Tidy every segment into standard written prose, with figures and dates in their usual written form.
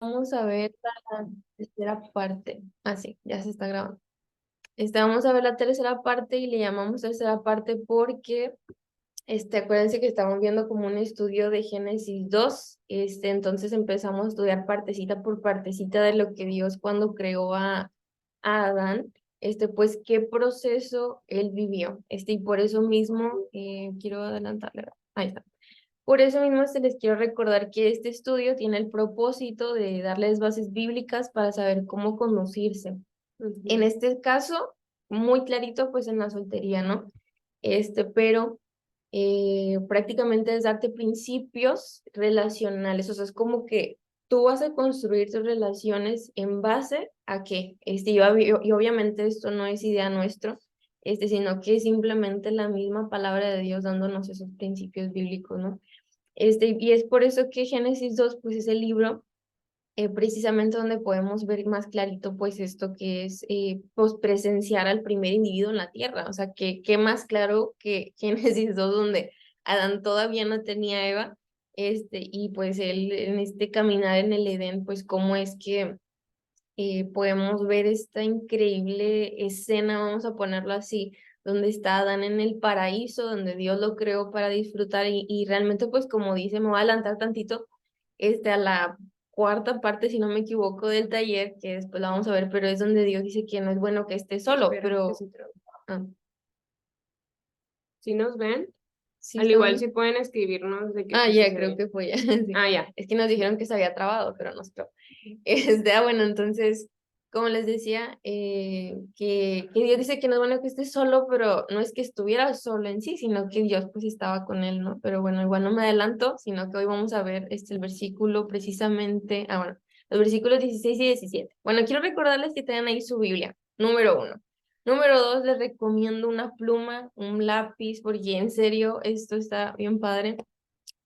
Vamos a ver la tercera parte. Ah, sí, ya se está grabando. Vamos a ver la tercera parte y le llamamos tercera parte porque, acuérdense que estamos viendo como un estudio de Génesis 2. Entonces empezamos a estudiar partecita por partecita de lo que Dios cuando creó a Adán, pues qué proceso él vivió. Y por eso mismo, quiero adelantarle. Ahí está. Por eso mismo se les quiero recordar que este estudio tiene el propósito de darles bases bíblicas para saber cómo conducirse. En este caso, muy clarito, pues en la soltería, ¿no? Pero prácticamente es darte principios relacionales, o sea, es como que tú vas a construir tus relaciones en base a qué, y obviamente esto no es idea nuestro, sino que es simplemente la misma palabra de Dios dándonos esos principios bíblicos, ¿no? Y es por eso que Génesis 2 pues es el libro precisamente donde podemos ver más clarito pues esto que es pues presenciar al primer individuo en la tierra. O sea, que qué más claro que Génesis 2 donde Adán todavía no tenía a Eva, y pues él en este caminar en el Edén, pues cómo es que podemos ver esta increíble escena, vamos a ponerlo así, donde está Adán en el paraíso, donde Dios lo creó para disfrutar y realmente pues como dice, me voy a adelantar tantito, a la cuarta parte, si no me equivoco, del taller, que después la vamos a ver, pero es donde Dios dice que no es bueno que esté solo, Espera, pero que se traba. ah, ¿Sí nos ven? sí Al igual estamos. si pueden escribirnos de que Ah, pues sí ya, se creo ve. que fue ya. Sí. Ah, ya. Es que nos dijeron que se había trabado, pero no se trabó. Bueno, entonces, como les decía, que Dios dice que no es bueno que esté solo, pero no es que estuviera solo en sí, sino que Dios pues estaba con él, ¿no? Pero bueno, igual no me adelanto, sino que hoy vamos a ver el versículo precisamente, bueno, los versículos 16 y 17. Bueno, quiero recordarles que tengan ahí su Biblia, número 1. Número 2, les recomiendo una pluma, un lápiz, porque en serio, esto está bien padre.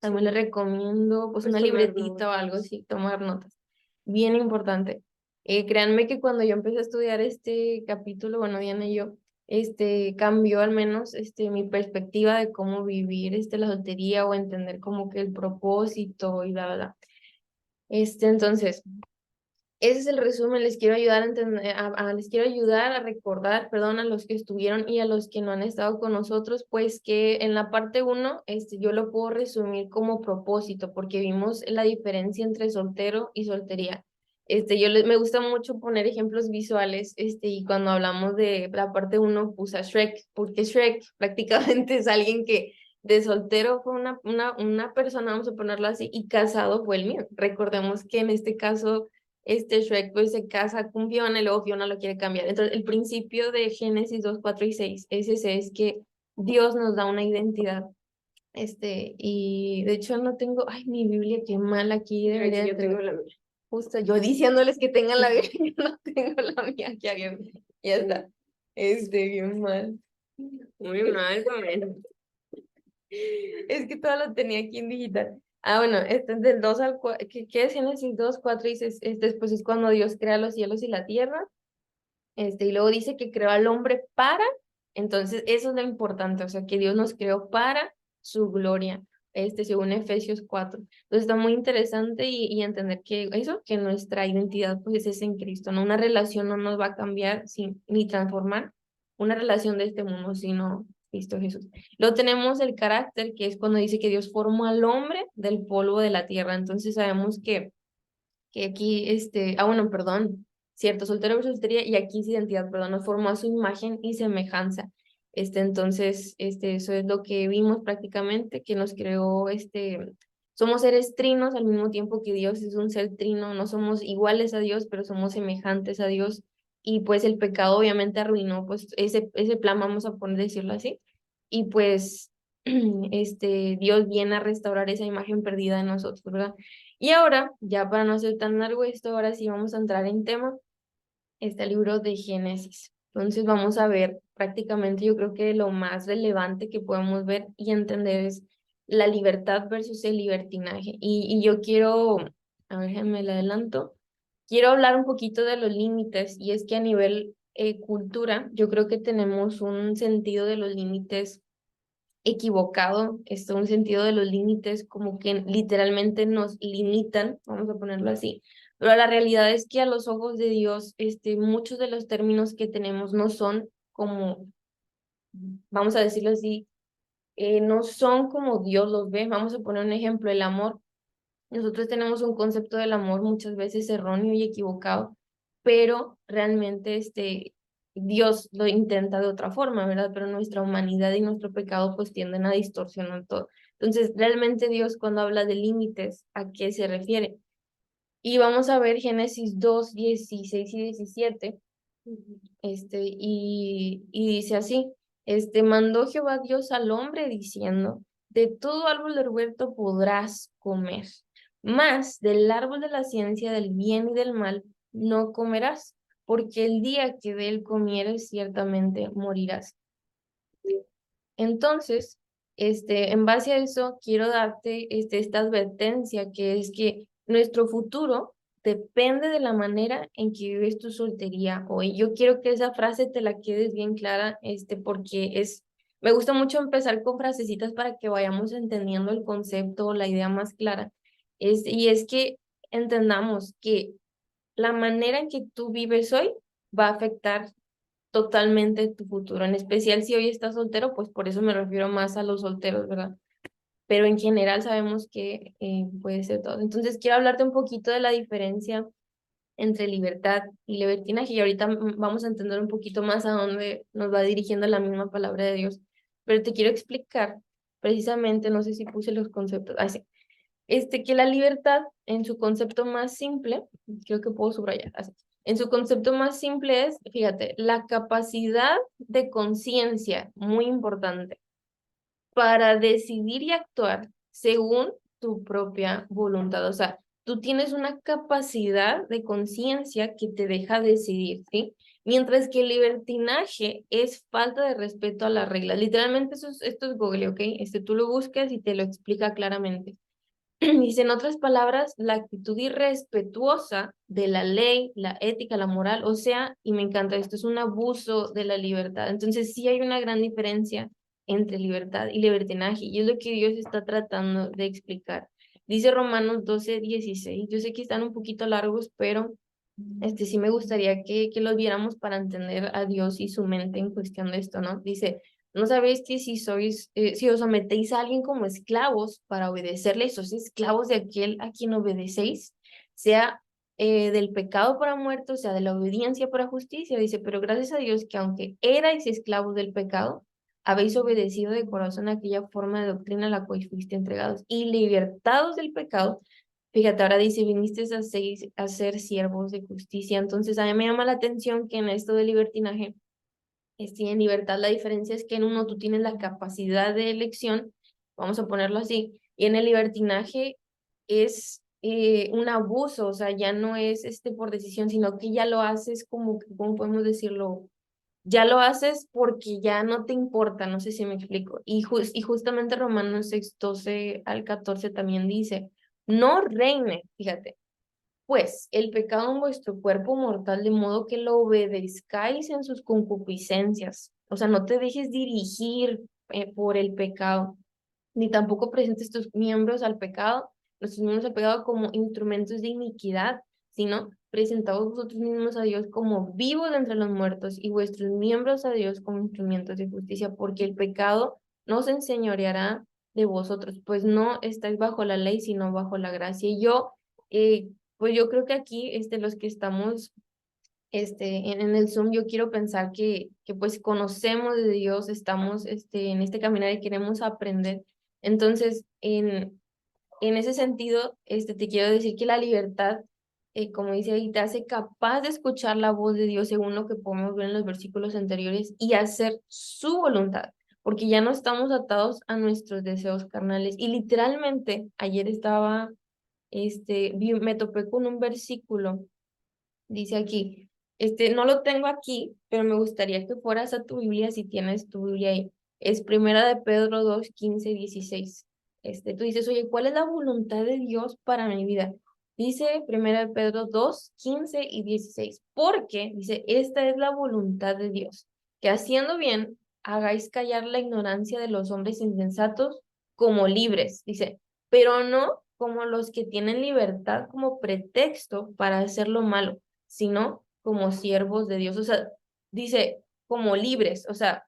También le Sí, recomiendo pues pues una tomar libretita o algo notas. así, tomar notas. Bien importante. Créanme que cuando yo empecé a estudiar este capítulo, bueno, Diana y yo, cambió al menos mi perspectiva de cómo vivir la soltería o entender como que el propósito y bla, bla, bla. Entonces, ese es el resumen. Les quiero ayudar a entender, les quiero ayudar a recordar, perdón, a los que estuvieron y a los que no han estado con nosotros, pues que en la parte uno, yo lo puedo resumir como propósito, porque vimos la diferencia entre soltero y soltería. Me gusta mucho poner ejemplos visuales, y cuando hablamos de la parte uno, puse a Shrek, porque Shrek prácticamente es alguien que de soltero fue una persona, vamos a ponerlo así, y casado fue el mío. Recordemos que en este caso Shrek pues se casa con Fiona y luego Fiona lo quiere cambiar. Entonces, el principio de Génesis 2 4 y 6 es ese, es que Dios nos da una identidad. Y de hecho no tengo, ay, mi Biblia, qué mal aquí Aquí debería de yo tengo tener. la mía. Justo yo diciéndoles que tengan la Biblia, yo no tengo la mía aquí abierta. Ya está. Bien mal. Muy mal, Pamela. Es que todo lo tenía aquí en digital. Ah, bueno, este es del 2 al 4. ¿Qué es Génesis 2 4 y 6? Después es cuando Dios crea los cielos y la tierra. Y luego dice que creó al hombre para, entonces eso es lo importante, o sea, que Dios nos creó para su gloria, según Efesios 4. Entonces está muy interesante y entender que eso, que nuestra identidad pues es en Cristo, ¿no? Una relación no nos va a cambiar ni transformar una relación de este mundo, sino Cristo Jesús. Luego tenemos el carácter, que es cuando dice que Dios formó al hombre del polvo de la tierra, entonces sabemos que aquí, bueno, perdón, cierto, soltero versus soltería, y aquí es identidad, perdón, nos formó a su imagen y semejanza. Entonces, eso es lo que vimos prácticamente, que nos creó, somos seres trinos al mismo tiempo que Dios es un ser trino, no somos iguales a Dios, pero somos semejantes a Dios, y pues el pecado obviamente arruinó, pues, ese plan, vamos a poner, decirlo así, y pues, Dios viene a restaurar esa imagen perdida de nosotros, ¿verdad? Y ahora, ya para no hacer tan largo esto, ahora sí vamos a entrar en tema, libro de Génesis. Entonces vamos a ver prácticamente, yo creo que lo más relevante que podemos ver y entender es la libertad versus el libertinaje. Y yo quiero, a ver, déjenme le adelanto, quiero hablar un poquito de los límites, y es que a nivel cultura, yo creo que tenemos un sentido de los límites equivocado, un sentido de los límites como que literalmente nos limitan, vamos a ponerlo así, Pero la realidad es que a los ojos de Dios, muchos de los términos que tenemos no son como, vamos a decirlo así, no son como Dios los ve. Vamos a poner un ejemplo, el amor. Nosotros tenemos un concepto del amor muchas veces erróneo y equivocado, pero realmente Dios lo intenta de otra forma, ¿verdad? Pero nuestra humanidad y nuestro pecado pues tienden a distorsionar todo. Entonces, realmente Dios cuando habla de límites, ¿a qué se refiere? Y vamos a ver Génesis 2 16 y 17 y dice así, mandó Jehová Dios al hombre diciendo, de todo árbol del huerto podrás comer, mas del árbol de la ciencia del bien y del mal no comerás, porque el día que de él comieres ciertamente morirás. Entonces, en base a eso, quiero darte esta advertencia, que es que nuestro futuro depende de la manera en que vives tu soltería hoy. Yo quiero que esa frase te la quedes bien clara, porque me gusta mucho empezar con frasecitas para que vayamos entendiendo el concepto o la idea más clara. Y es que entendamos que la manera en que tú vives hoy va a afectar totalmente tu futuro, en especial si hoy estás soltero, pues por eso me refiero más a los solteros, ¿verdad? Pero en general sabemos que puede ser todo. Entonces quiero hablarte un poquito de la diferencia entre libertad y libertinaje y ahorita vamos a entender un poquito más a dónde nos va dirigiendo la misma palabra de Dios. Pero te quiero explicar precisamente, no sé si puse los conceptos, sí, que la libertad en su concepto más simple, creo que puedo subrayar, así. En su concepto más simple es, fíjate, la capacidad de conciencia, muy importante, para decidir y actuar según tu propia voluntad. O sea, tú tienes una capacidad de conciencia que te deja decidir, ¿sí? Mientras que el libertinaje es falta de respeto a las reglas. Literalmente esto es Google, ¿ok? Tú lo buscas y te lo explica claramente. Dice, en otras palabras, la actitud irrespetuosa de la ley, la ética, la moral, o sea, y me encanta esto, es un abuso de la libertad. Entonces, sí hay una gran diferencia entre libertad y libertinaje, y es lo que Dios está tratando de explicar. Dice Romanos 12:16. Yo sé que están un poquito largos, pero sí me gustaría que los viéramos para entender a Dios y su mente en cuestión de esto, ¿no? Dice, ¿no sabéis que si os sometéis a alguien como esclavos para obedecerle, sois esclavos de aquel a quien obedecéis, sea del pecado para muerte, o sea, de la obediencia para justicia? Dice, pero gracias a Dios que aunque erais esclavos del pecado, habéis obedecido de corazón aquella forma de doctrina a la cual fuiste entregados y libertados del pecado. Fíjate, ahora dice, viniste a ser siervos de justicia. Entonces, a mí me llama la atención que en esto de libertinaje, en libertad, la diferencia es que en uno tú tienes la capacidad de elección, vamos a ponerlo así, y en el libertinaje es un abuso, o sea, ya no es por decisión, sino que ya lo haces como, ¿cómo podemos decirlo? Ya lo haces porque ya no te importa, no sé si me explico. Y justamente Romanos 6:12 al 14 también dice, no reine, fíjate, pues el pecado en vuestro cuerpo mortal, de modo que lo obedezcáis en sus concupiscencias. O sea, no te dejes dirigir por el pecado, ni tampoco presentes tus miembros al pecado, nuestros miembros al pecado como instrumentos de iniquidad, sino presentaos vosotros mismos a Dios como vivos de entre los muertos y vuestros miembros a Dios como instrumentos de justicia, porque el pecado no se enseñoreará de vosotros, pues no estáis bajo la ley, sino bajo la gracia. Y eh, pues yo creo que aquí, los que estamos en el Zoom, yo quiero pensar que pues conocemos de Dios, estamos en este caminar y queremos aprender. Entonces, en ese sentido, te quiero decir que la libertad, como dice ahí, te hace capaz de escuchar la voz de Dios según lo que podemos ver en los versículos anteriores y hacer su voluntad, porque ya no estamos atados a nuestros deseos carnales. Y literalmente, ayer me topé con un versículo. Dice aquí, no lo tengo aquí, pero me gustaría que fueras a tu Biblia si tienes tu Biblia ahí. Es Primera de Pedro 2:15-16. Tú dices, oye, ¿cuál es la voluntad de Dios para mi vida? Dice Primera de Pedro 2:15 y 16. Porque, dice, esta es la voluntad de Dios, que haciendo bien, hagáis callar la ignorancia de los hombres insensatos como libres. Dice, pero no como los que tienen libertad como pretexto para hacer lo malo, sino como siervos de Dios. O sea, dice como libres, o sea,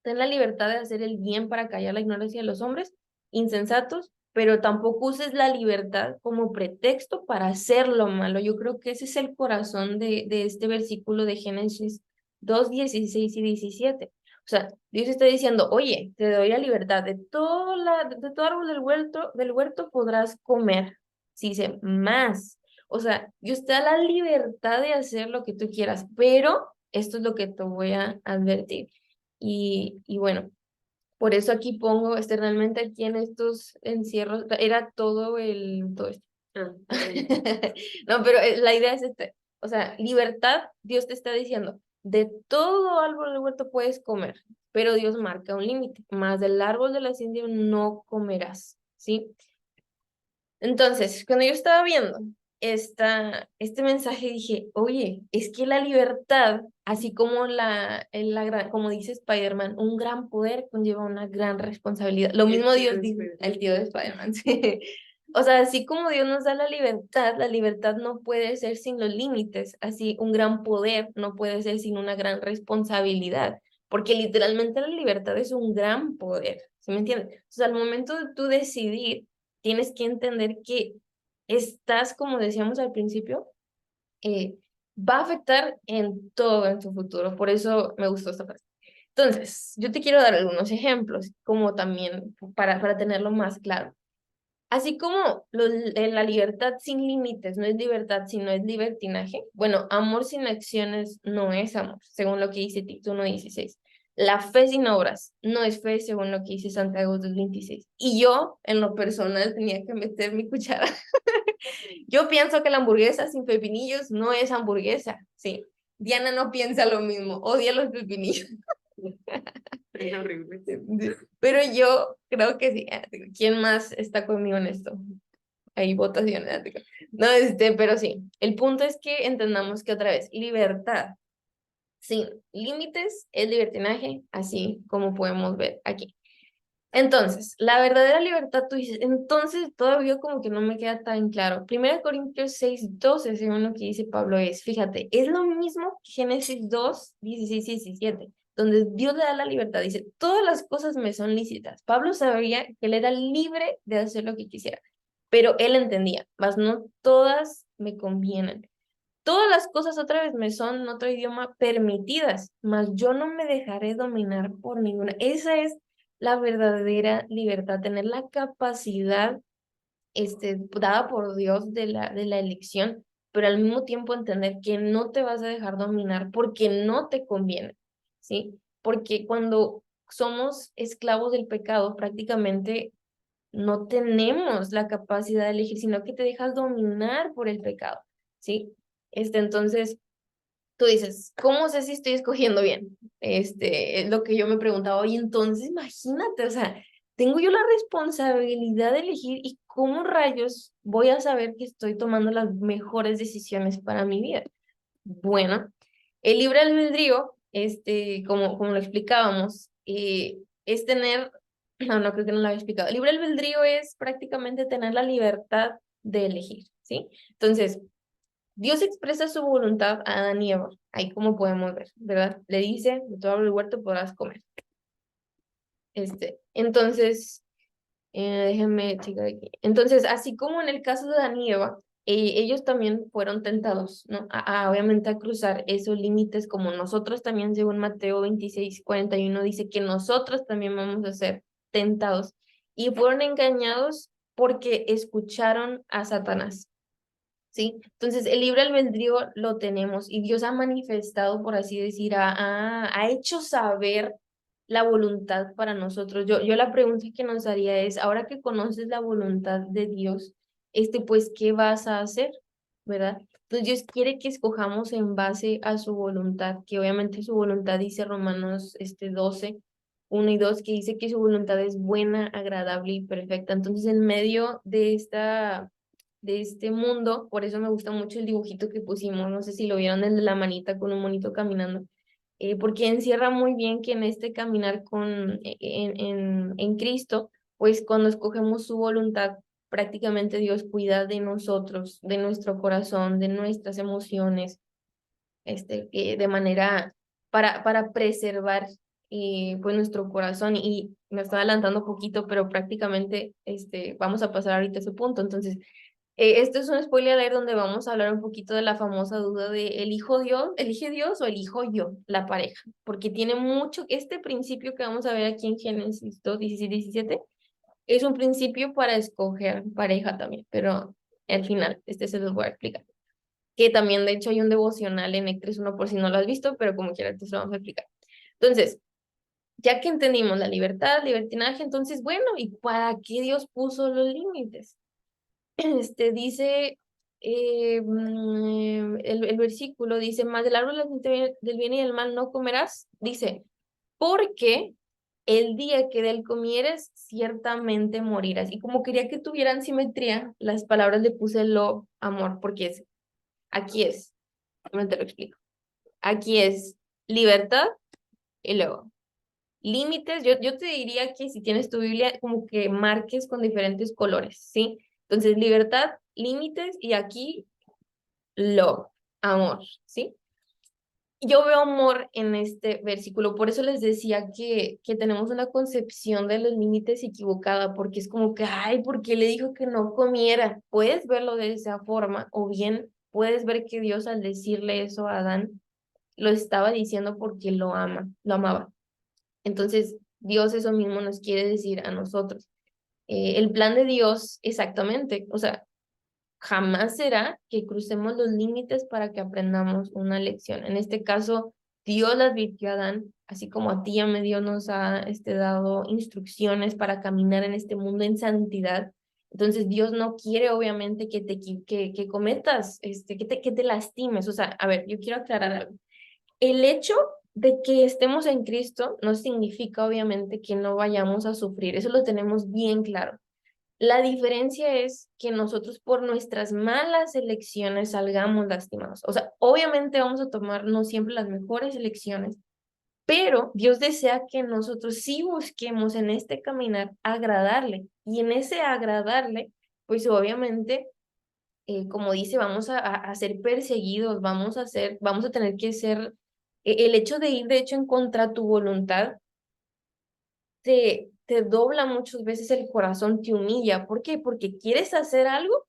ten la libertad de hacer el bien para callar la ignorancia de los hombres insensatos, pero tampoco uses la libertad como pretexto para hacer lo malo. Yo creo que ese es el corazón de este versículo de Génesis 2:16 y 17. O sea, Dios está diciendo, oye, te doy la libertad de todo árbol del huerto podrás comer. Si dice, más. O sea, Dios te da la libertad de hacer lo que tú quieras, pero esto es lo que te voy a advertir. Y bueno, por eso aquí pongo, realmente aquí en estos encierros, era todo esto. Ah, perdón. No, pero la idea es o sea, libertad, Dios te está diciendo, de todo árbol del huerto puedes comer, pero Dios marca un límite, más del árbol de la ciencia no comerás, ¿sí? Entonces, cuando yo estaba viendo este mensaje, dije, oye, es que la libertad, así como como dice Spider-Man, un gran poder conlleva una gran responsabilidad. Lo mismo tío Dios de dice, Spider-Man. el tío de Spider-Man, sí. O sea, así como Dios nos da la libertad no puede ser sin los límites, así un gran poder no puede ser sin una gran responsabilidad, porque literalmente la libertad es un gran poder, ¿sí me entiendes? O sea, al momento de tú decidir tienes que entender que estás, como decíamos al principio, eh, va a afectar en todo en tu futuro. Por eso me gustó esta frase. Entonces, yo te quiero dar algunos ejemplos, como también para tenerlo más claro. Así como la libertad sin límites no es libertad, sino es libertinaje. Bueno, amor sin acciones no es amor, según lo que dice Tito 1:16. La fe sin obras no es fe, según lo que dice Santiago 2:26. Y yo, en lo personal, tenía que meter mi cuchara. Yo pienso que la hamburguesa sin pepinillos no es hamburguesa, sí. Diana no piensa lo mismo, odia los pepinillos. Es horrible. Pero yo creo que sí. ¿Quién más está conmigo en esto? Hay votaciones. No, pero sí. El punto es que entendamos que otra vez, libertad sin límites es libertinaje, así como podemos ver aquí. Entonces, la verdadera libertad, tú dices, entonces todavía como que no me queda tan claro. 1 Corintios 6:12, según lo que dice Pablo, fíjate, es lo mismo que Génesis 2:16 y 17, donde Dios le da la libertad. Dice, todas las cosas me son lícitas. Pablo sabía que él era libre de hacer lo que quisiera, pero él entendía, mas no todas me convienen. Todas las cosas otra vez me son en otro idioma permitidas, mas yo no me dejaré dominar por ninguna. Esa es la verdadera libertad, tener la capacidad dada por Dios de la elección, pero al mismo tiempo entender que no te vas a dejar dominar porque no te conviene, ¿sí? Porque cuando somos esclavos del pecado, prácticamente no tenemos la capacidad de elegir, sino que te dejas dominar por el pecado, ¿sí? Entonces, tú dices, ¿cómo sé si estoy escogiendo bien? Es lo que yo me preguntaba, y entonces imagínate, o sea, tengo yo la responsabilidad de elegir y cómo rayos voy a saber que estoy tomando las mejores decisiones para mi vida. Bueno, el libre albedrío, como lo explicábamos, es tener, no, no creo que no lo había explicado. El libre albedrío es prácticamente tener la libertad de elegir, ¿sí? Entonces, Dios expresa su voluntad a Adán y Eva, ahí como podemos ver, ¿verdad? Le dice, de todo árbol del huerto podrás comer. Entonces, déjenme checar aquí. Entonces, así como en el caso de Adán y Eva, ellos también fueron tentados, ¿no? Obviamente a cruzar esos límites como nosotros también, según Mateo 26:41, dice que nosotros también vamos a ser tentados. Y fueron engañados porque escucharon a Satanás. ¿Sí? Entonces, el libre albedrío lo tenemos y Dios ha manifestado, por así decir, ha hecho saber la voluntad para nosotros. Yo la pregunta que nos haría es, ahora que conoces la voluntad de Dios, pues, ¿qué vas a hacer? ¿Verdad? Entonces, Dios quiere que escojamos en base a su voluntad, que obviamente su voluntad dice Romanos 12:1 y 2, que dice que su voluntad es buena, agradable y perfecta. Entonces, en medio de este mundo, por eso me gusta mucho el dibujito que pusimos, no sé si lo vieron, el de la manita con un monito caminando, porque encierra muy bien que en este caminar en Cristo, pues cuando escogemos su voluntad, prácticamente Dios cuida de nosotros, de nuestro corazón, de nuestras emociones, de manera para preservar pues nuestro corazón. Y me estoy adelantando un poquito, pero prácticamente vamos a pasar ahorita a ese punto. Entonces, esto es un spoiler alert donde vamos a hablar un poquito de la famosa duda de ¿elige Dios o elijo yo la pareja? Porque tiene mucho, este principio que vamos a ver aquí en Génesis 2, 16, 17, es un principio para escoger pareja también, pero al final, se los voy a explicar. Que también, de hecho, hay un devocional en Ectres 1 por si no lo has visto, pero como quiera, te lo vamos a explicar. Entonces, ya que entendimos la libertad, libertinaje, entonces, bueno, ¿y para qué Dios puso los límites? Dice, el versículo dice, más del árbol del bien y del mal no comerás, dice, porque el día que de él comieres, ciertamente morirás. Y como quería que tuvieran simetría, las palabras le puse lo, amor, porque aquí es, no te lo explico, aquí es libertad y luego límites. Yo te diría que si tienes tu Biblia, como que marques con diferentes colores, ¿sí? Entonces, libertad, límites y aquí love, amor, ¿sí? Yo veo amor en este versículo, por eso les decía que tenemos una concepción de los límites equivocada, porque es como que, ay, ¿por qué le dijo que no comiera? Puedes verlo de esa forma, o bien puedes ver que Dios al decirle eso a Adán, lo estaba diciendo porque lo ama, lo amaba. Entonces, Dios eso mismo nos quiere decir a nosotros. El plan de Dios, exactamente, o sea, jamás será que crucemos los límites para que aprendamos una lección. En este caso, Dios le advirtió a Adán, así como a ti y a mí Dios nos ha dado instrucciones para caminar en este mundo en santidad. Entonces, Dios no quiere, obviamente, que cometas, que te lastimes. O sea, a ver, yo quiero aclarar algo. El hecho de que estemos en Cristo no significa, obviamente, que no vayamos a sufrir. Eso lo tenemos bien claro. La diferencia es que nosotros por nuestras malas elecciones salgamos lastimados. O sea, obviamente vamos a tomar no siempre las mejores elecciones, pero Dios desea que nosotros sí busquemos en este caminar agradarle. Y en ese agradarle, pues obviamente, como dice, vamos a ser perseguidos, vamos a tener que ser, el hecho de ir de hecho en contra tu voluntad te dobla muchas veces el corazón, te humilla. ¿Por qué? Porque quieres hacer algo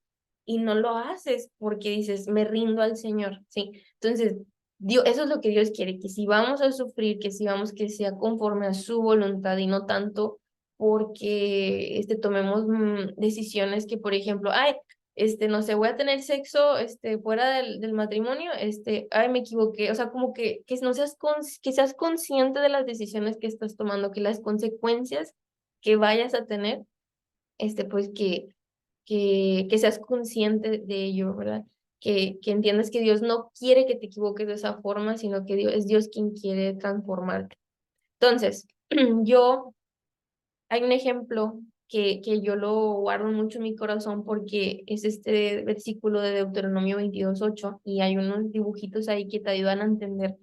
y no lo haces porque dices, me rindo al Señor, ¿sí? Entonces, Dios, eso es lo que Dios quiere, que si vamos a sufrir, que si vamos que sea conforme a su voluntad y no tanto porque tomemos decisiones que, por ejemplo, ay, no sé, voy a tener sexo, fuera del matrimonio, ay, me equivoqué, o sea, como que no que seas consciente de las decisiones que estás tomando, que las consecuencias que vayas a tener, pues que seas consciente de ello, ¿verdad? Que entiendas que Dios no quiere que te equivoques de esa forma, sino que Dios, es Dios quien quiere transformarte. Entonces, yo hay un ejemplo que yo lo guardo mucho en mi corazón porque es este versículo de Deuteronomio 22:8 y hay unos dibujitos ahí que te ayudan a entender,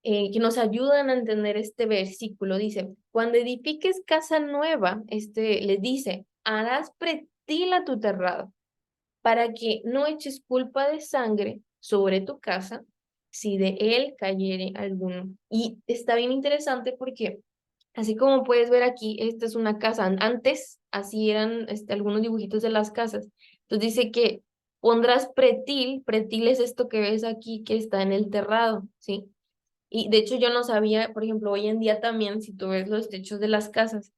que nos ayudan a entender este versículo. Dice, cuando edifiques casa nueva, les dice, harás pretil a tu terrado para que no eches culpa de sangre sobre tu casa si de él cayere alguno. Y está bien interesante porque así como puedes ver aquí, esta es una casa. Antes, así eran algunos dibujitos de las casas. Entonces dice que pondrás pretil. Pretil es esto que ves aquí que está en el terrado, ¿sí? Y de hecho yo no sabía, por ejemplo, hoy en día también, si tú ves los techos de las casas,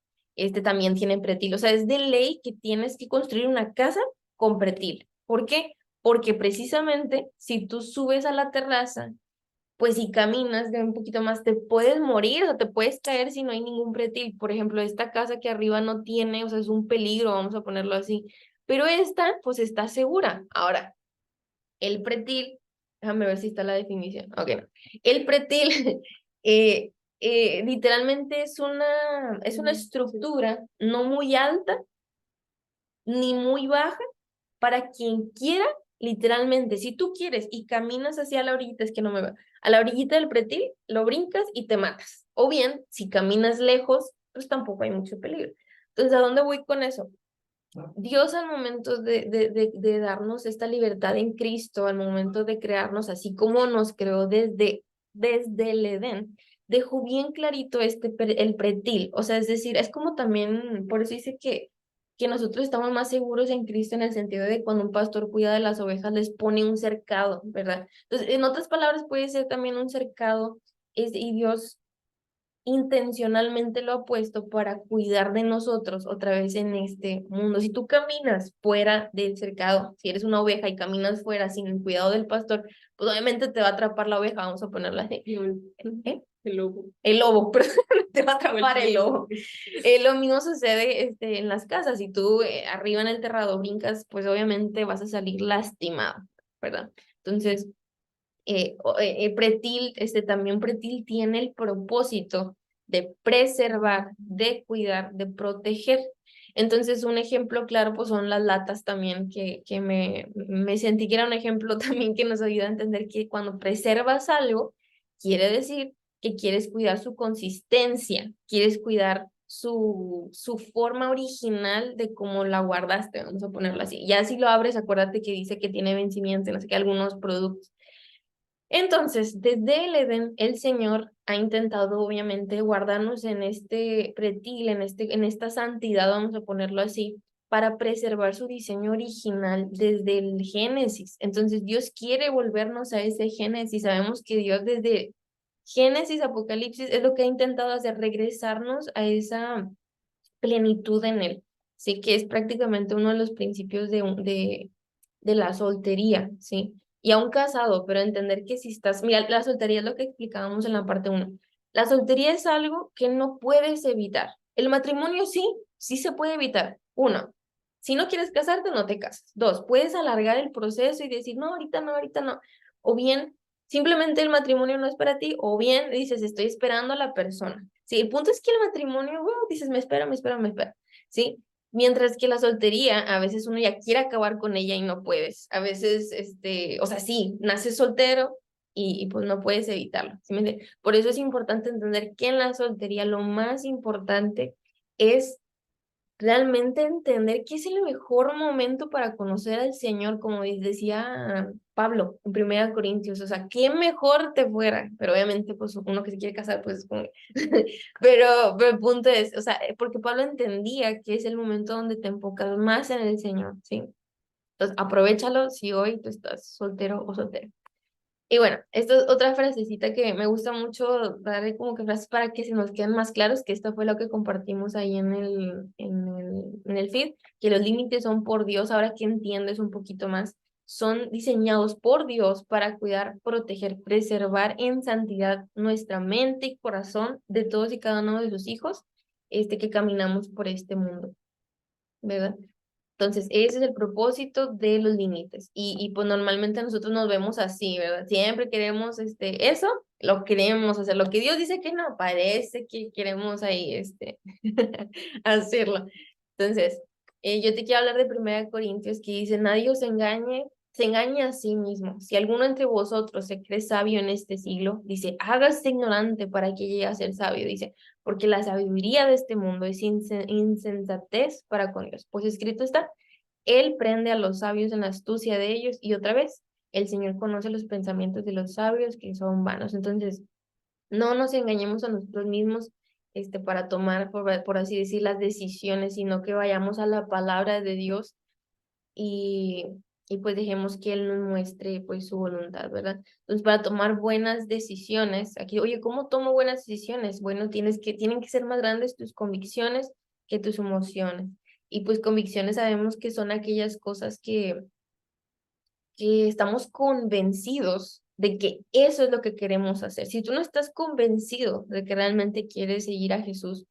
también tiene pretil. O sea, es de ley que tienes que construir una casa con pretil. ¿Por qué? Porque precisamente si tú subes a la terraza pues si caminas de un poquito más, te puedes morir o te puedes caer si no hay ningún pretil. Por ejemplo, esta casa que arriba no tiene, o sea, es un peligro, vamos a ponerlo así. Pero esta, pues está segura. Ahora, el pretil, déjame ver si está la definición. Ok, no. El pretil, literalmente es una estructura no muy alta ni muy baja para quien quiera, literalmente, si tú quieres y caminas hacia la orillita, es que no me va, a la orillita del pretil, lo brincas y te matas. O bien, si caminas lejos, pues tampoco hay mucho peligro. Entonces, ¿a dónde voy con eso? Dios al momento de darnos esta libertad en Cristo, al momento de crearnos así como nos creó desde el Edén, dejó bien clarito el pretil, o sea, es decir, es como también, por eso dice que nosotros estamos más seguros en Cristo en el sentido de cuando un pastor cuida de las ovejas les pone un cercado, ¿verdad? Entonces, en otras palabras, puede ser también un cercado, y Dios intencionalmente lo ha puesto para cuidar de nosotros otra vez en este mundo. Si tú caminas fuera del cercado, si eres una oveja y caminas fuera sin el cuidado del pastor, pues obviamente te va a atrapar la oveja, vamos a ponerla así. No, ¿Eh? el lobo. El lobo, pero te va a atrapar el Cualquier. lobo. Lo mismo sucede en las casas. Si tú arriba en el terrado brincas, pues obviamente vas a salir lastimado, ¿verdad? Entonces, pretil, también pretil tiene el propósito de preservar, de cuidar, de proteger. Entonces, un ejemplo claro, pues son las latas también, que me sentí que era un ejemplo también que nos ayuda a entender que cuando preservas algo, quiere decir que quieres cuidar su consistencia, quieres cuidar su forma original de cómo la guardaste, vamos a ponerlo así. Ya si lo abres, acuérdate que dice que tiene vencimiento, no sé qué, algunos productos. Entonces, desde el Edén, el Señor ha intentado, obviamente, guardarnos en este pretil, en esta santidad, vamos a ponerlo así, para preservar su diseño original desde el Génesis. Entonces, Dios quiere volvernos a ese Génesis. Sabemos que Dios desde Génesis, Apocalipsis, es lo que ha intentado hacer, regresarnos a esa plenitud en Él. Sí, que es prácticamente uno de los principios de la soltería, ¿sí? Y a un casado, pero entender que si estás, mira, la soltería es lo que explicábamos en la parte uno. La soltería es algo que no puedes evitar. El matrimonio sí, sí se puede evitar. Uno, si no quieres casarte, no te casas. Dos, puedes alargar el proceso y decir, no, ahorita no, ahorita no. O bien, simplemente el matrimonio no es para ti, o bien dices, estoy esperando a la persona. Sí, el punto es que el matrimonio, bueno, dices, me espera, ¿sí? Mientras que la soltería, a veces uno ya quiere acabar con ella y no puedes. A veces, o sea, sí, naces soltero y pues no puedes evitarlo. ¿Sí me entiendes? Por eso es importante entender que en la soltería lo más importante es realmente entender que es el mejor momento para conocer al Señor, como decía Pablo en 1 Corintios, o sea, qué mejor te fuera, pero obviamente pues uno que se quiere casar, pues como... pero el punto es, o sea, porque Pablo entendía que es el momento donde te enfocas más en el Señor, ¿sí? Entonces, aprovéchalo si hoy tú estás soltero o soltera. Y bueno, esto es otra frasecita que me gusta mucho darle como que frases para que se nos queden más claros, que esto fue lo que compartimos ahí en el feed, que los límites son por Dios, ahora que entiendes un poquito más, son diseñados por Dios para cuidar, proteger, preservar en santidad nuestra mente y corazón de todos y cada uno de sus hijos, que caminamos por este mundo, ¿verdad? Entonces, ese es el propósito de los límites. Y pues normalmente nosotros nos vemos así, ¿verdad? Siempre queremos eso, lo queremos hacer. Lo que Dios dice que no, parece que queremos ahí hacerlo. Entonces, yo te quiero hablar de 1 Corintios que dice, nadie os engañe, se engaña a sí mismo. Si alguno entre vosotros se cree sabio en este siglo, dice, hágase ignorante para que llegue a ser sabio. Dice, porque la sabiduría de este mundo es insensatez para con Dios. Pues escrito está, Él prende a los sabios en la astucia de ellos y otra vez, el Señor conoce los pensamientos de los sabios que son vanos. Entonces, no nos engañemos a nosotros mismos para tomar, por así decir, las decisiones, sino que vayamos a la palabra de Dios y, y pues dejemos que Él nos muestre pues su voluntad, ¿verdad? Entonces, para tomar buenas decisiones, aquí, oye, ¿cómo tomo buenas decisiones? Bueno, tienen que ser más grandes tus convicciones que tus emociones. Y pues convicciones sabemos que son aquellas cosas que estamos convencidos de que eso es lo que queremos hacer. Si tú no estás convencido de que realmente quieres seguir a Jesús,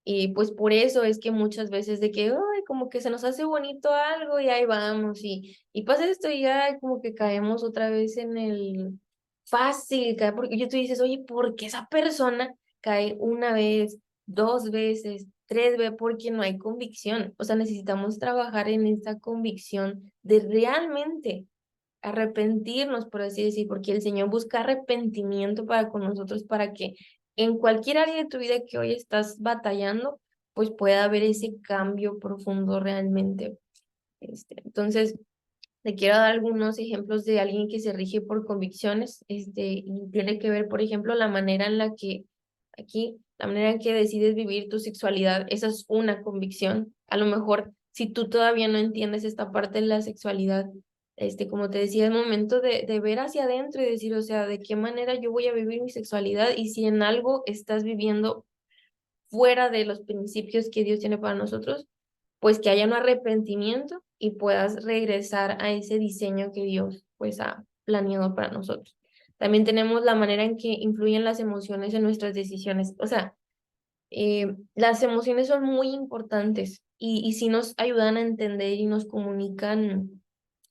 y pues por eso es que muchas veces de que, ay, como que se nos hace bonito algo y ahí vamos y pasa esto y ya como que caemos otra vez en el fácil, porque tú dices, oye, ¿por qué esa persona cae una vez, dos veces, tres veces? Porque no hay convicción. O sea, necesitamos trabajar en esta convicción de realmente arrepentirnos, por así decir, porque el Señor busca arrepentimiento para con nosotros, para que en cualquier área de tu vida que hoy estás batallando, pues pueda haber ese cambio profundo realmente. Entonces, te quiero dar algunos ejemplos de alguien que se rige por convicciones, y tiene que ver, por ejemplo, la manera en la que, aquí, la manera en que decides vivir tu sexualidad, esa es una convicción. A lo mejor, si tú todavía no entiendes esta parte de la sexualidad, como te decía, es momento de ver hacia adentro y decir, o sea, de qué manera yo voy a vivir mi sexualidad y si en algo estás viviendo fuera de los principios que Dios tiene para nosotros, pues que haya un arrepentimiento y puedas regresar a ese diseño que Dios pues ha planeado para nosotros. También tenemos la manera en que influyen las emociones en nuestras decisiones. O sea, las emociones son muy importantes y sí nos ayudan a entender y nos comunican,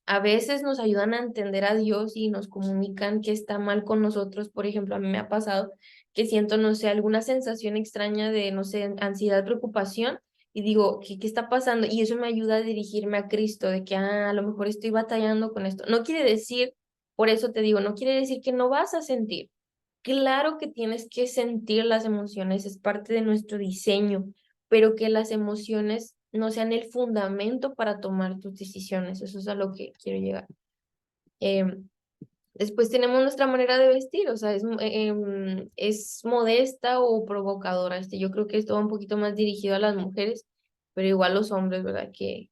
a veces nos ayudan a entender a Dios y nos comunican que está mal con nosotros. Por ejemplo, a mí me ha pasado que siento, no sé, alguna sensación extraña de, no sé, ansiedad, preocupación, y digo, ¿qué está pasando? Y eso me ayuda a dirigirme a Cristo, de que a lo mejor estoy batallando con esto. No quiere decir, por eso te digo, no quiere decir que no vas a sentir. Claro que tienes que sentir las emociones, es parte de nuestro diseño, pero que las emociones no sean el fundamento para tomar tus decisiones. Eso es a lo que quiero llegar. Em, Después tenemos nuestra manera de vestir, o sea, es modesta o provocadora. Yo creo que esto va un poquito más dirigido a las mujeres, pero igual los hombres, ¿verdad? Que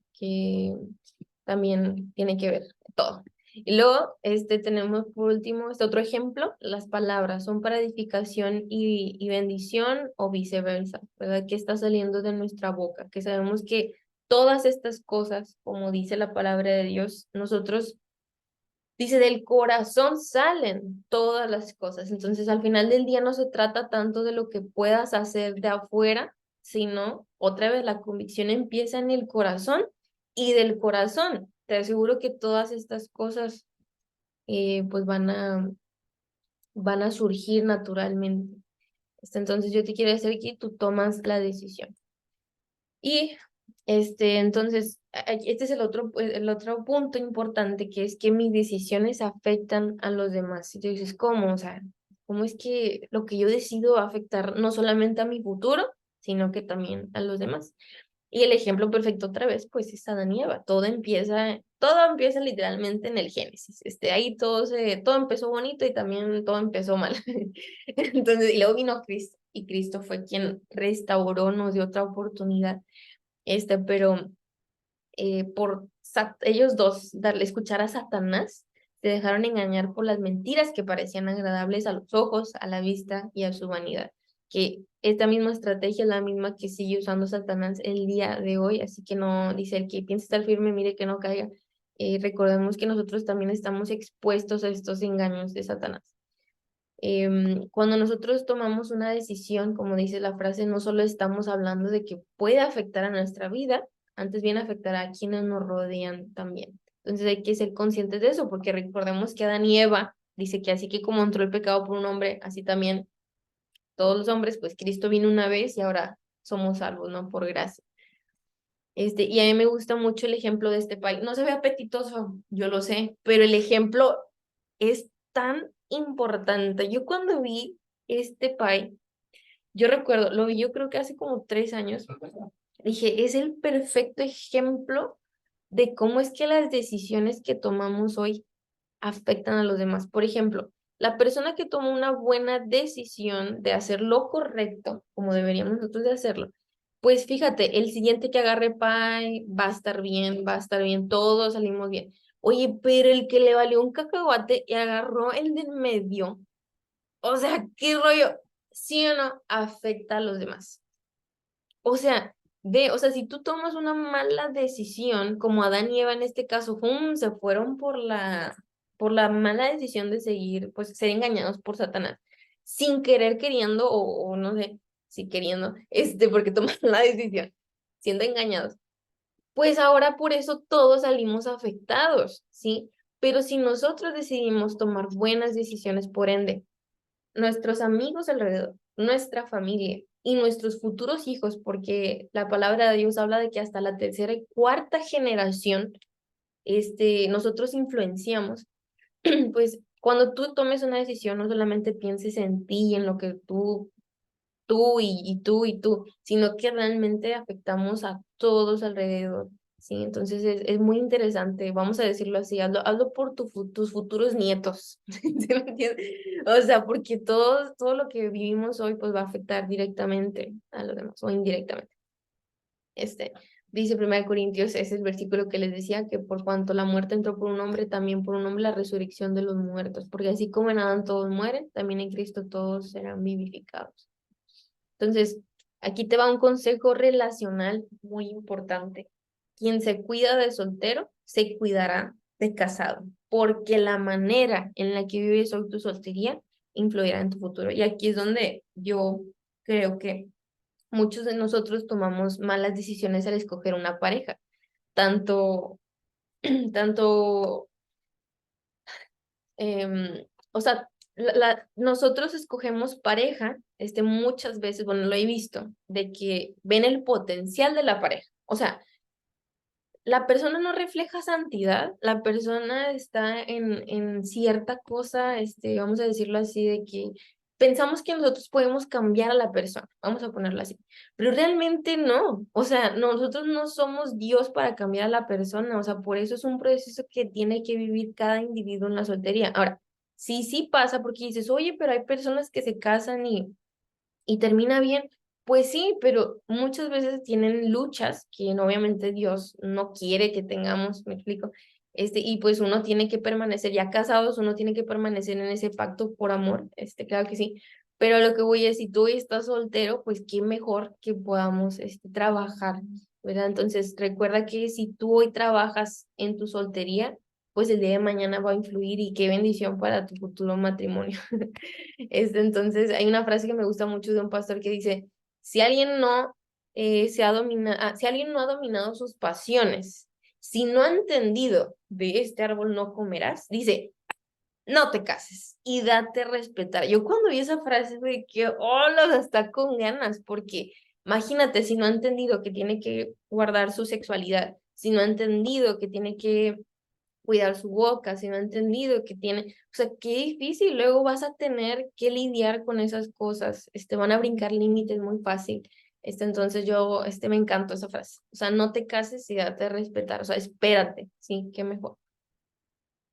también tiene que ver todo. Y luego, tenemos por último este otro ejemplo, las palabras son para edificación y bendición o viceversa, ¿verdad? Que está saliendo de nuestra boca, que sabemos que todas estas cosas, como dice la palabra de Dios, nosotros, dice, del corazón salen todas las cosas. Entonces, al final del día no se trata tanto de lo que puedas hacer de afuera, sino otra vez la convicción empieza en el corazón y del corazón. Te aseguro que todas estas cosas pues van a surgir naturalmente. Entonces, yo te quiero decir que tú tomas la decisión. Y entonces, este es el otro punto importante, que es que mis decisiones afectan a los demás. Y tú dices, ¿cómo? O sea, ¿cómo es que lo que yo decido va a afectar no solamente a mi futuro, sino que también a los demás? Y el ejemplo perfecto otra vez, pues es Adán y Eva. Todo empieza literalmente en el Génesis. Ahí todo empezó bonito y también todo empezó mal. Entonces, y luego vino Cristo, y Cristo fue quien restauró, nos dio otra oportunidad. Pero por ellos dos darle escuchar a Satanás, se dejaron engañar por las mentiras que parecían agradables a los ojos, a la vista y a su vanidad. Que esta misma estrategia es la misma que sigue usando Satanás el día de hoy, así que no, dice el que piensa estar firme, mire que no caiga. Recordemos que nosotros también estamos expuestos a estos engaños de Satanás. Cuando nosotros tomamos una decisión, como dice la frase, no solo estamos hablando de que puede afectar a nuestra vida, antes bien afectará a quienes nos rodean también. Entonces hay que ser conscientes de eso, porque recordemos que Adán y Eva dice que así que como entró el pecado por un hombre, así también todos los hombres, pues Cristo vino una vez y ahora somos salvos, ¿no? Por gracia. Y a mí me gusta mucho el ejemplo de este país. No se ve apetitoso, yo lo sé, pero el ejemplo es tan importante. Yo cuando vi este pie, yo recuerdo, lo vi yo creo que hace como 3 años, dije, es el perfecto ejemplo de cómo es que las decisiones que tomamos hoy afectan a los demás. Por ejemplo, la persona que toma una buena decisión de hacer lo correcto, como deberíamos nosotros de hacerlo, pues fíjate, el siguiente que agarre pie va a estar bien, todos salimos bien. Oye, pero el que le valió un cacahuate y agarró el del medio, o sea, ¿qué rollo? ¿Sí o no? Afecta a los demás. O sea, o sea, si tú tomas una mala decisión, como Adán y Eva en este caso, ¡fum!, se fueron por la mala decisión de seguir, pues ser engañados por Satanás, sin querer queriendo, o no sé, si queriendo, porque tomaron la decisión, siendo engañados. Pues ahora por eso todos salimos afectados, ¿sí? Pero si nosotros decidimos tomar buenas decisiones, por ende, nuestros amigos alrededor, nuestra familia y nuestros futuros hijos, porque la palabra de Dios habla de que hasta la tercera y cuarta generación, nosotros influenciamos. Pues cuando tú tomes una decisión, no solamente pienses en ti y en lo que tú tú y tú y tú, sino que realmente afectamos a todos alrededor. Sí, entonces es muy interesante, vamos a decirlo así, hazlo por tus futuros nietos, ¿sí me entiendes? O sea, porque todo lo que vivimos hoy pues va a afectar directamente a los demás o indirectamente. Este, dice 1 Corintios, ese es el versículo que les decía, que por cuanto la muerte entró por un hombre, también por un hombre la resurrección de los muertos, porque así como en Adán todos mueren, también en Cristo todos serán vivificados. Entonces, aquí te va un consejo relacional muy importante. Quien se cuida de soltero, se cuidará de casado, porque la manera en la que vives hoy tu soltería influirá en tu futuro. Y aquí es donde yo creo que muchos de nosotros tomamos malas decisiones al escoger una pareja, tanto, tanto, o sea, nosotros escogemos pareja, muchas veces, bueno, lo he visto, de que ven el potencial de la pareja. O sea, la persona no refleja santidad, la persona está en cierta cosa, vamos a decirlo así, de que pensamos que nosotros podemos cambiar a la persona, vamos a ponerlo así, pero realmente no, o sea, nosotros no somos Dios para cambiar a la persona, o sea, por eso es un proceso que tiene que vivir cada individuo en la soltería. Ahora, sí pasa porque dices, oye, pero hay personas que se casan y termina bien. Pues sí, pero muchas veces tienen luchas que obviamente Dios no quiere que tengamos, me explico. Y pues uno tiene que permanecer, ya casados, uno tiene que permanecer en ese pacto por amor, claro que sí. Pero lo que voy es, si tú hoy estás soltero, pues qué mejor que podamos trabajar, ¿verdad? Entonces, recuerda que si tú hoy trabajas en tu soltería, pues el día de mañana va a influir y qué bendición para tu futuro matrimonio. Entonces, hay una frase que me gusta mucho de un pastor que dice, si alguien no si alguien no ha dominado sus pasiones, si no ha entendido de este árbol no comerás, dice, no te cases y date a respetar. Yo cuando vi esa frase de que, oh, está con ganas, porque imagínate si no ha entendido que tiene que guardar su sexualidad, si no ha entendido que tiene que cuidar su boca, si no ha entendido que tiene, o sea, qué difícil, luego vas a tener que lidiar con esas cosas, van a brincar límites muy fácil. Entonces yo, me encantó esa frase, o sea, no te cases y date a respetar, o sea, espérate, sí, qué mejor.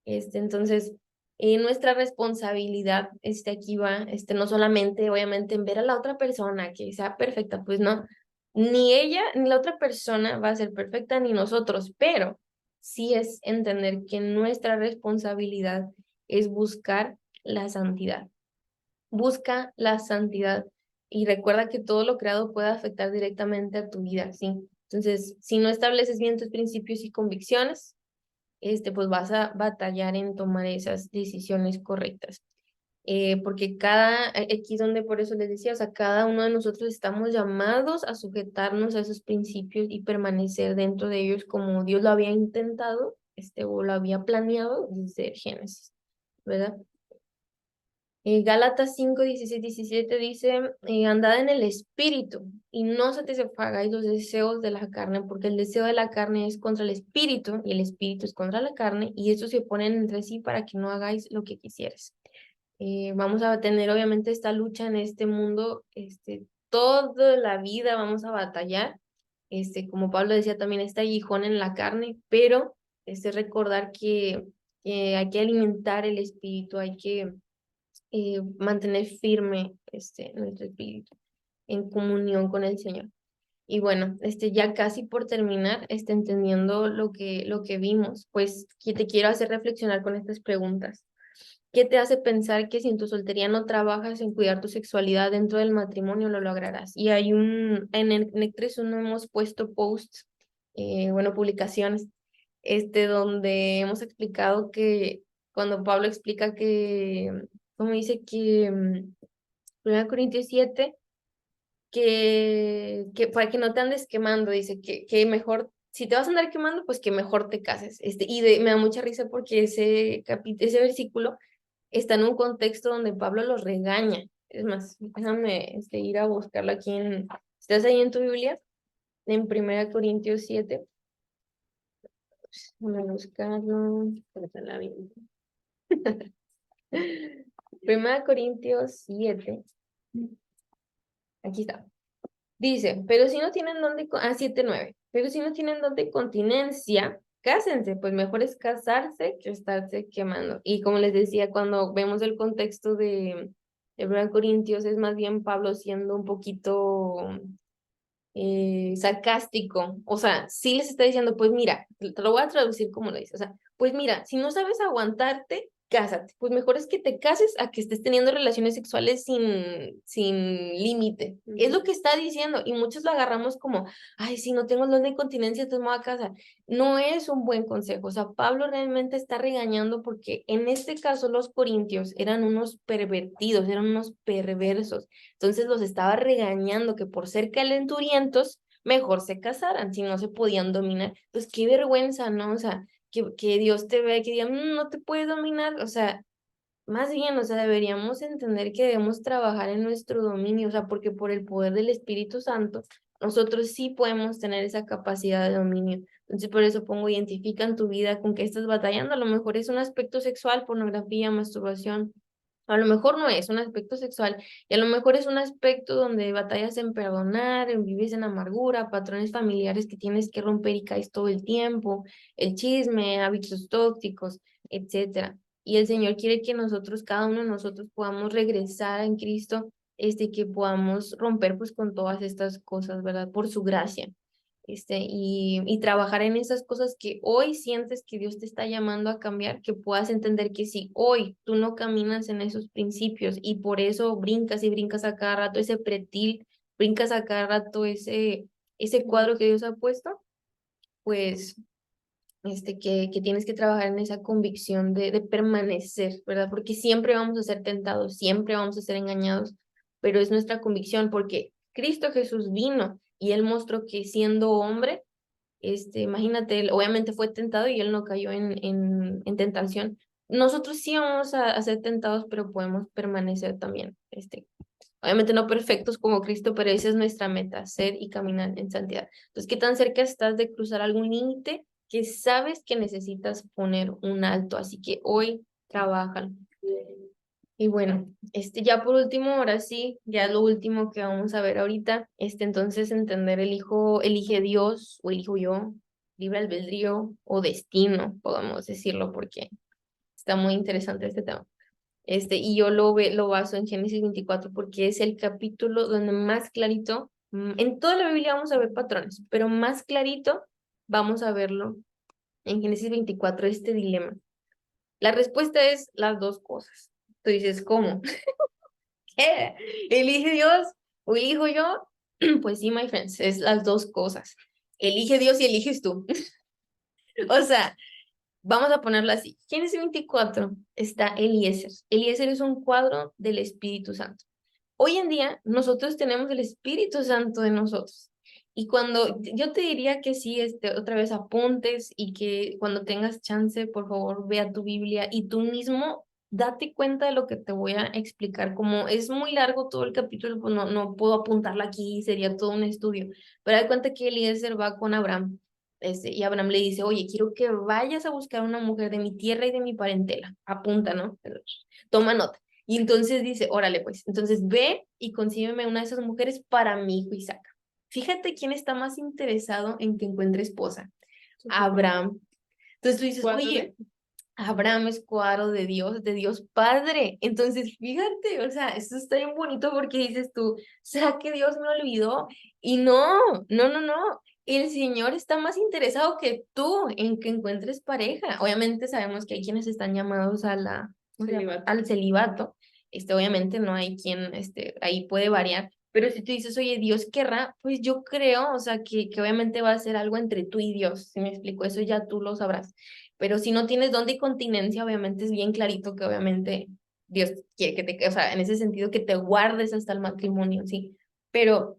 Entonces, nuestra responsabilidad, aquí va, no solamente, obviamente, en ver a la otra persona que sea perfecta, pues no, ni ella ni la otra persona va a ser perfecta, ni nosotros, pero sí es entender que nuestra responsabilidad es buscar la santidad. Busca la santidad y recuerda que todo lo creado puede afectar directamente a tu vida, ¿sí? Entonces, si no estableces bien tus principios y convicciones, pues vas a batallar en tomar esas decisiones correctas. Porque aquí donde por eso les decía, o sea, cada uno de nosotros estamos llamados a sujetarnos a esos principios y permanecer dentro de ellos como Dios lo había intentado, o lo había planeado desde el Génesis, ¿verdad? Gálatas 5 16 17 dice, andad en el espíritu y no satisfagáis los deseos de la carne, porque el deseo de la carne es contra el espíritu y el espíritu es contra la carne, y estos se oponen entre sí para que no hagáis lo que quisieres. Vamos a tener obviamente esta lucha en este mundo, toda la vida vamos a batallar, como Pablo decía también, está aguijón en la carne, pero recordar que hay que alimentar el espíritu, hay que mantener firme nuestro espíritu en comunión con el Señor. Y bueno, ya casi por terminar, entendiendo lo que vimos, pues que te quiero hacer reflexionar con estas preguntas. ¿Qué te hace pensar que si en tu soltería no trabajas en cuidar tu sexualidad dentro del matrimonio lo lograrás? Y hay en Nectres uno hemos puesto posts, bueno, publicaciones, donde hemos explicado que cuando Pablo explica que, como dice que 1 Corintios 7, que para que no te andes quemando, dice que mejor, si te vas a andar quemando, pues que mejor te cases. Me da mucha risa porque ese versículo está en un contexto donde Pablo los regaña. Es más, déjame ir a buscarlo aquí ¿estás ahí en tu Biblia? En 1 Corintios 7. Déjame buscarlo. Está en la Biblia. 1 Corintios 7. Aquí está. Dice, pero si no tienen donde, 7:9, pero si no tienen donde continencia, cásense, pues mejor es casarse que estarse quemando. Y como les decía, cuando vemos el contexto de 1 Corintios, es más bien Pablo siendo un poquito sarcástico. O sea, sí les está diciendo, pues mira, te lo voy a traducir como lo dice. O sea, pues mira, si no sabes aguantarte, cásate. Pues mejor es que te cases a que estés teniendo relaciones sexuales sin límite. Es lo que está diciendo. Y muchos lo agarramos como, ay, si no tengo dolor de incontinencia, entonces me voy a casar. No es un buen consejo. O sea, Pablo realmente está regañando porque en este caso los corintios eran unos pervertidos, eran unos perversos. Entonces los estaba regañando que por ser calenturientos, mejor se casaran, si no se podían dominar. Pues qué vergüenza, ¿no? O sea, que Dios te vea y que diga, no te puedes dominar". O sea, más bien, o sea, deberíamos entender que debemos trabajar en nuestro dominio, o sea, porque por el poder del Espíritu Santo, nosotros sí podemos tener esa capacidad de dominio. Entonces, por eso pongo, identifica en tu vida con qué estás batallando. A lo mejor es un aspecto sexual, pornografía, masturbación. A lo mejor no es un aspecto sexual, y a lo mejor es un aspecto donde batallas en perdonar, vives en amargura, patrones familiares que tienes que romper y caes todo el tiempo, el chisme, hábitos tóxicos, etcétera. Y el Señor quiere que nosotros, cada uno de nosotros, podamos regresar en Cristo, que podamos romper pues con todas estas cosas, ¿verdad? Por su gracia. Y trabajar en esas cosas que hoy sientes que Dios te está llamando a cambiar, que puedas entender que si hoy tú no caminas en esos principios y por eso brincas y brincas a cada rato ese pretil, brincas a cada rato ese cuadro que Dios ha puesto, pues que tienes que trabajar en esa convicción de permanecer, ¿verdad? Porque siempre vamos a ser tentados, siempre vamos a ser engañados, pero es nuestra convicción porque Cristo Jesús vino y Él mostró que siendo hombre, imagínate, él obviamente fue tentado y Él no cayó en tentación. Nosotros sí vamos a ser tentados, pero podemos permanecer también, obviamente no perfectos como Cristo, pero esa es nuestra meta, ser y caminar en santidad. Entonces, ¿qué tan cerca estás de cruzar algún límite que sabes que necesitas poner un alto? Así que hoy trabajan. Y bueno, ya por último, ahora sí, ya lo último que vamos a ver ahorita, entonces entender el hijo, elige Dios o elijo yo, libre albedrío o destino, podemos decirlo, porque está muy interesante este tema. Y yo lo baso en Génesis 24 porque es el capítulo donde más clarito, en toda la Biblia vamos a ver patrones, pero más clarito vamos a verlo en Génesis 24, este dilema. La respuesta es las dos cosas. Tú dices, ¿cómo? ¿Qué? ¿Elige Dios o elijo yo? Pues sí, my friends, es las dos cosas. Elige Dios y eliges tú. O sea, vamos a ponerlo así. Génesis 24 está Eliezer. Eliezer es un cuadro del Espíritu Santo. Hoy en día nosotros tenemos el Espíritu Santo de nosotros. Y cuando yo te diría que sí, otra vez apuntes y que cuando tengas chance, por favor, vea tu Biblia y tú mismo date cuenta de lo que te voy a explicar. Como es muy largo todo el capítulo, pues no puedo apuntarlo aquí, sería todo un estudio. Pero da cuenta que Eliezer va con Abraham. Y Abraham le dice, oye, quiero que vayas a buscar una mujer de mi tierra y de mi parentela. Apunta, ¿no? Toma nota. Y entonces dice, órale, pues, entonces ve y consígueme una de esas mujeres para mi hijo Isaac. Fíjate quién está más interesado en que encuentre esposa. Abraham. Entonces tú dices, oye, Abraham es cuadro de Dios Padre. Entonces, fíjate, o sea, esto está bien bonito porque dices tú, ¿será que Dios me olvidó? Y no. El Señor está más interesado que tú en que encuentres pareja. Obviamente sabemos que hay quienes están llamados al celibato. Obviamente no hay quien, ahí puede variar. Pero si tú dices, oye, Dios querrá, pues yo creo, o sea, que obviamente va a ser algo entre tú y Dios. ¿Si me explico? Eso ya tú lo sabrás. Pero si no tienes don de continencia, obviamente es bien clarito que obviamente Dios quiere o sea, en ese sentido que te guardes hasta el matrimonio, ¿sí? Pero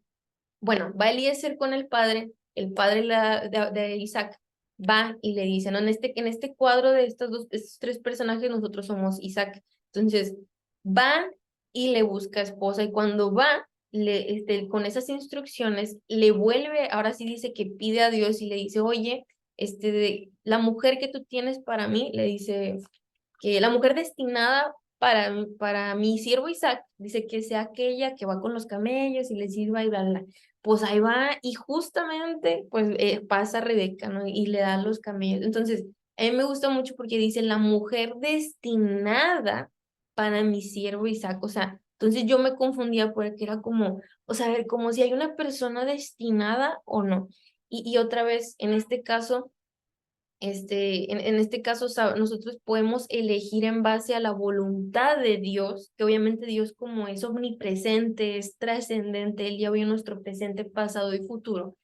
bueno, va Eliezer con el padre de Isaac va y le dice, no, en este cuadro de estos tres personajes nosotros somos Isaac. Entonces, van y le busca esposa y cuando va, con esas instrucciones, le vuelve, ahora sí dice que pide a Dios y le dice, oye, la mujer que tú tienes para mí, le dice que la mujer destinada para mi siervo Isaac, dice que sea aquella que va con los camellos y les sirva y bla, bla, bla. Pues ahí va y justamente pues pasa Rebeca, ¿no? Y le da los camellos. Entonces, a mí me gusta mucho porque dice la mujer destinada para mi siervo Isaac. O sea, entonces yo me confundía porque era como, o sea, a ver, como si hay una persona destinada o no. Y otra vez, en este caso, en este caso, nosotros podemos elegir en base a la voluntad de Dios, que obviamente Dios como es omnipresente, es trascendente, Él ya vio nuestro presente, pasado y futuro.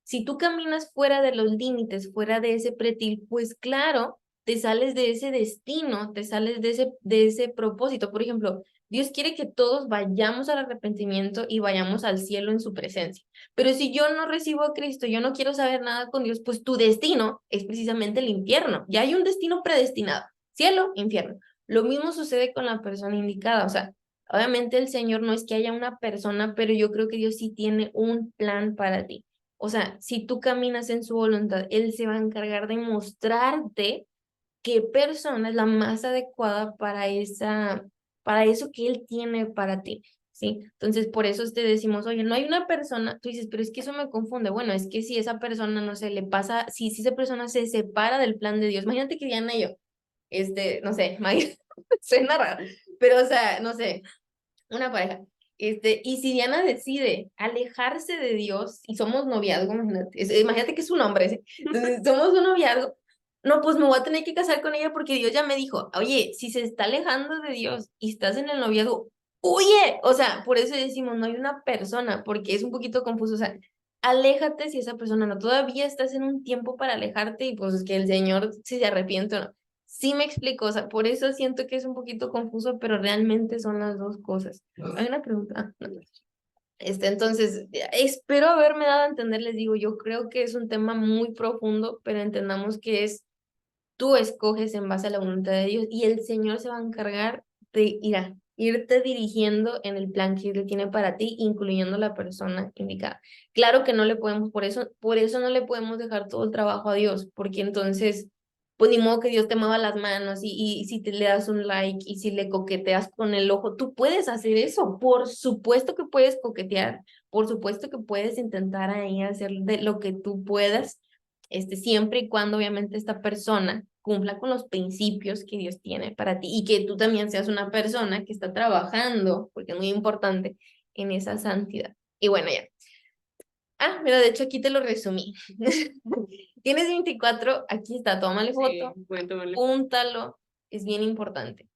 Si tú caminas fuera de los límites, fuera de ese pretil, pues claro, te sales de ese destino, te sales de ese propósito. Por ejemplo, Dios quiere que todos vayamos al arrepentimiento y vayamos al cielo en su presencia. Pero si yo no recibo a Cristo, yo no quiero saber nada con Dios, pues tu destino es precisamente el infierno. Ya hay un destino predestinado, cielo, infierno. Lo mismo sucede con la persona indicada, o sea, obviamente el Señor no es que haya una persona, pero yo creo que Dios sí tiene un plan para ti. O sea, si tú caminas en su voluntad, Él se va a encargar de mostrarte qué persona es la más adecuada para eso que Él tiene para ti, ¿sí? Entonces, por eso te decimos, oye, no hay una persona, tú dices, pero es que eso me confunde. Bueno, es que si esa persona, no sé, le pasa, si esa persona se separa del plan de Dios, imagínate que Diana y yo, no sé, suena raro, pero o sea, no sé, una pareja. Y si Diana decide alejarse de Dios y somos noviazgo, imagínate, imagínate que es un hombre, ¿sí? Entonces, somos un noviazgo, no, pues me voy a tener que casar con ella porque Dios ya me dijo, oye, si se está alejando de Dios y estás en el noviazgo, huye, o sea, por eso decimos, no hay una persona, porque es un poquito confuso, o sea, aléjate si esa persona no, todavía estás en un tiempo para alejarte y pues que el Señor si se arrepiente o no. Sí me explico, o sea, por eso siento que es un poquito confuso, pero realmente son las dos cosas. Hay una pregunta. No. Entonces, espero haberme dado a entender, les digo, yo creo que es un tema muy profundo, pero entendamos que tú escoges en base a la voluntad de Dios y el Señor se va a encargar de irte dirigiendo en el plan que Él tiene para ti, incluyendo la persona indicada. Claro que no le podemos, por eso no le podemos dejar todo el trabajo a Dios, porque entonces, pues ni modo que Dios te mueva las manos y si te le das un like y si le coqueteas con el ojo, tú puedes hacer eso, por supuesto que puedes coquetear, por supuesto que puedes intentar ahí hacer de lo que tú puedas, siempre y cuando obviamente esta persona cumpla con los principios que Dios tiene para ti y que tú también seas una persona que está trabajando, porque es muy importante, en esa santidad. Y bueno, ya. Ah, mira, de hecho aquí te lo resumí. Tienes 24, aquí está, tómale foto, Sí, pueden tomarle. púntalo, es bien importante.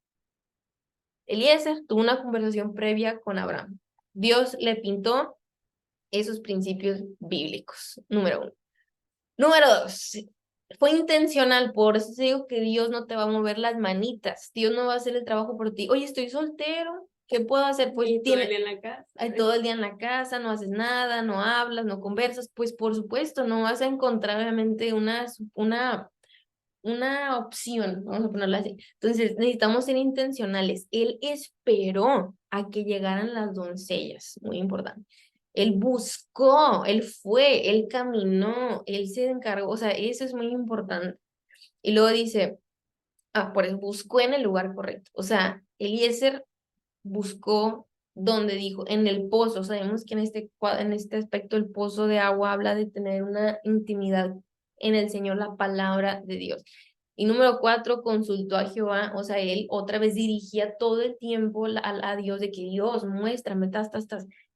Eliezer tuvo una conversación previa con Abraham. Dios le pintó esos principios bíblicos, número uno. Número dos, fue intencional, por eso te digo que Dios no te va a mover las manitas, Dios no va a hacer el trabajo por ti. Oye, estoy soltero, ¿qué puedo hacer? Pues Y todo el día en la casa. todo el día en la casa, no haces nada, no hablas, no conversas, pues por supuesto, no vas a encontrar obviamente una opción, vamos a ponerla así. Entonces, necesitamos ser intencionales. Él esperó a que llegaran las doncellas, muy importante. Él buscó, él fue, él caminó, él se encargó, o sea, eso es muy importante. Y luego dice, por eso buscó en el lugar correcto. O sea, Eliezer buscó donde dijo, en el pozo. Sabemos que en este aspecto el pozo de agua habla de tener una intimidad en el Señor, la palabra de Dios. Y número cuatro, consultó a Jehová, o sea, él otra vez dirigía todo el tiempo a Dios de que Dios, muéstrame,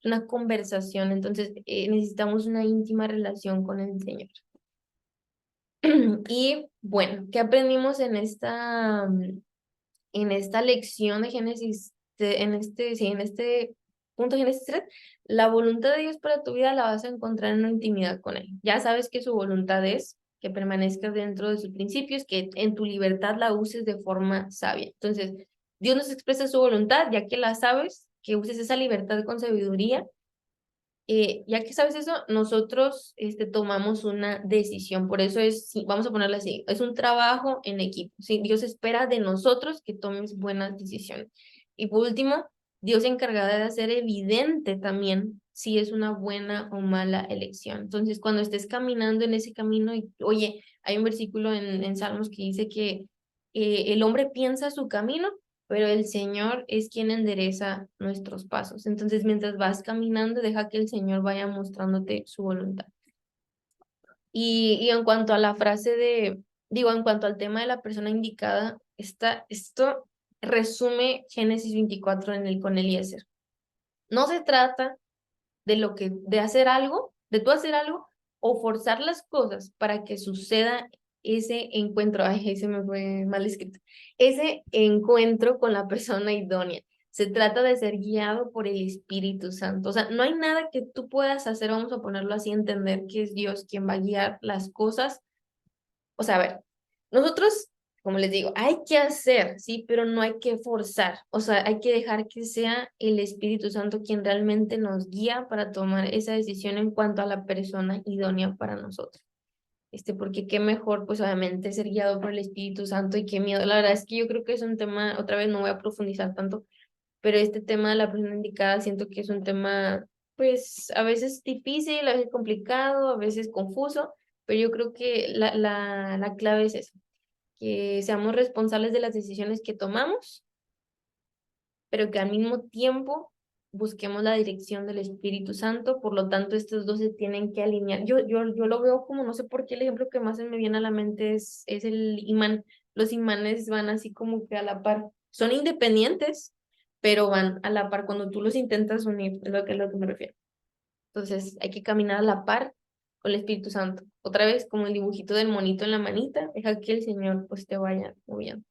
una conversación. Entonces, necesitamos una íntima relación con el Señor. Y bueno, ¿qué aprendimos en esta lección de Génesis, en este punto de Génesis 3? La voluntad de Dios para tu vida la vas a encontrar en una intimidad con Él. Ya sabes que su voluntad es que permanezcas dentro de sus principios, que en tu libertad la uses de forma sabia. Entonces, Dios nos expresa su voluntad, ya que la sabes, que uses esa libertad con sabiduría. Ya que sabes eso, nosotros tomamos una decisión. Por eso sí, vamos a ponerlo así, es un trabajo en equipo. ¿Sí? Dios espera de nosotros que tomes buenas decisiones. Y por último, Dios se encargará de hacer evidente también si es una buena o mala elección. Entonces, cuando estés caminando en ese camino, y, oye, hay un versículo en Salmos que dice que el hombre piensa su camino, pero el Señor es quien endereza nuestros pasos. Entonces, mientras vas caminando, deja que el Señor vaya mostrándote su voluntad. Y en cuanto a la frase en cuanto al tema de la persona indicada, esto resume Génesis 24 con Eliezer. No se trata de hacer algo, de tú hacer algo, o forzar las cosas para que suceda ese encuentro. Ay, ese me fue mal escrito. Ese encuentro con la persona idónea. Se trata de ser guiado por el Espíritu Santo. O sea, no hay nada que tú puedas hacer, vamos a ponerlo así, entender que es Dios quien va a guiar las cosas. O sea, a ver, nosotros, como les digo, hay que hacer, sí, pero no hay que forzar. O sea, hay que dejar que sea el Espíritu Santo quien realmente nos guía para tomar esa decisión en cuanto a la persona idónea para nosotros. Porque qué mejor, pues obviamente, ser guiado por el Espíritu Santo y qué miedo. La verdad es que yo creo que es un tema, otra vez no voy a profundizar tanto, pero este tema de la persona indicada siento que es un tema, pues a veces difícil, a veces complicado, a veces confuso, pero yo creo que la clave es eso, que seamos responsables de las decisiones que tomamos, pero que al mismo tiempo busquemos la dirección del Espíritu Santo. Por lo tanto, estos dos se tienen que alinear. Yo lo veo como, no sé por qué, el ejemplo que más se me viene a la mente es el imán. Los imanes van así como que a la par. Son independientes, pero van a la par cuando tú los intentas unir, es lo que me refiero. Entonces, hay que caminar a la par con el Espíritu Santo. Otra vez, como el dibujito del monito en la manita, deja que el Señor pues te vaya moviendo.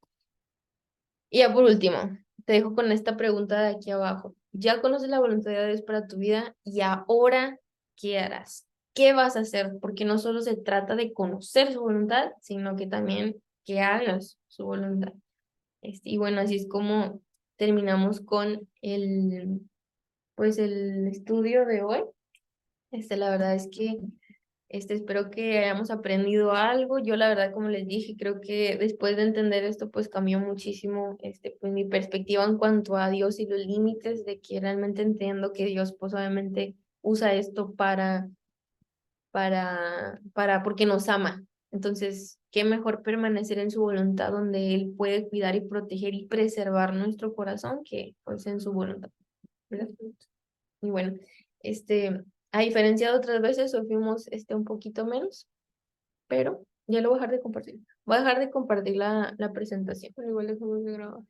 Y ya por último, te dejo con esta pregunta de aquí abajo. Ya conoces la voluntad de Dios para tu vida y ahora, ¿qué harás? ¿Qué vas a hacer? Porque no solo se trata de conocer su voluntad, sino que también que hagas su voluntad. Y bueno, así es como terminamos con pues el estudio de hoy. La verdad es que espero que hayamos aprendido algo. Yo la verdad, como les dije, creo que después de entender esto, pues cambió muchísimo, pues mi perspectiva en cuanto a Dios y los límites, de que realmente entiendo que Dios, pues obviamente usa esto porque nos ama. Entonces, qué mejor permanecer en su voluntad donde Él puede cuidar y proteger y preservar nuestro corazón que pues en su voluntad, ¿verdad? Y bueno, a diferencia de otras veces, sufrimos un poquito menos, pero ya lo voy a dejar de compartir. Voy a dejar de compartir la presentación, pero igual dejamos de grabar.